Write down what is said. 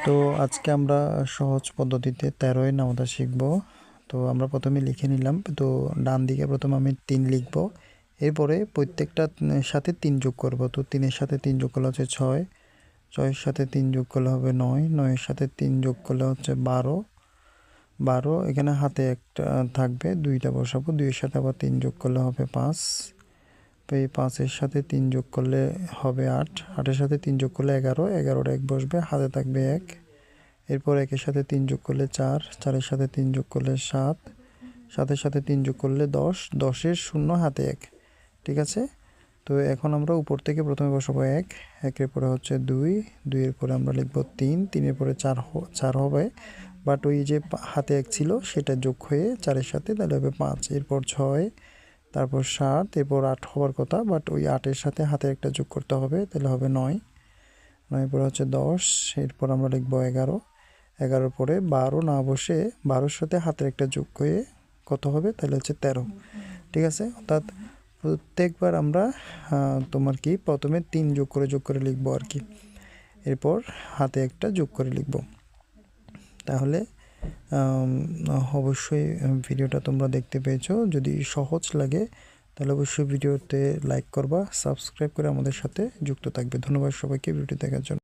তো আজকে আমরা সহজ পদ্ধতিতে 13 নামতা শিখব। তো আমরা প্রথমে লিখে নিলাম। তো ডান দিকে প্রথমে আমি 3 লিখব, এরপরে প্রত্যেকটা সাথে 3 যোগ করব। তো 3 এর সাথে 3 যোগ করলে হচ্ছে 6, 6 এর সাথে 3 যোগ করলে হবে 9, 9 এর সাথে 3 যোগ করলে হচ্ছে 12, 12 এখানে হাতে একটা থাকবে, 2টা বসাবো, 2 এর সাথে আবার 3 যোগ করলে হবে 5, তো এই 5 এর সাথে 3 যোগ করলে হবে 8, 8 এর সাথে 3 যোগ করলে 11, 11 এক বসবে, হাতে থাকবে 1, এরপর 1 এর সাথে 3 যোগ করলে 4, 4 এর সাথে 3 যোগ করলে 7, 7 এর সাথে 3 যোগ করলে 10, 10 এর শূন্য হাতে 1। ঠিক আছে, তো এখন আমরা উপর থেকে প্রথমে বসাবো 1, 1 এর পরে হচ্ছে 2, 2 এর পরে আমরা লিখব 3, 3 এর পরে 4 হবে, বাট ওই যে হাতে 1 ছিল সেটা যোগ হয়ে 4 এর সাথে তাহলে হবে 5, এরপর 6, তারপর 7, এরপর 8 হওয়ার কথা, বাট ওই 8 এর সাথে হাতে একটা যোগ করতে হবে, তাহলে হবে 9, 9 এর পরে হচ্ছে 10, এরপর আমরা লিখব 11, 11 পরে 12 না বসে 12-এর সাথে হাতের একটা যোগ হয়ে কত হবে, তাহলে হচ্ছে 13। ঠিক আছে, অর্থাৎ প্রত্যেকবার আমরা তোমার কি প্রথমে 3 যোগ করে লিখবো আর কি, এরপর হাতে একটা যোগ করে লিখব। তাহলে অবশ্যই ভিডিওটা তোমরা দেখতে পেয়েছো। যদি সহজ লাগে তাহলে অবশ্যই ভিডিওতে লাইক করবা, সাবস্ক্রাইব করে আমাদের সাথে যুক্ত থাকবে। ধন্যবাদ সবাইকে ভিডিওটি দেখার জন্য।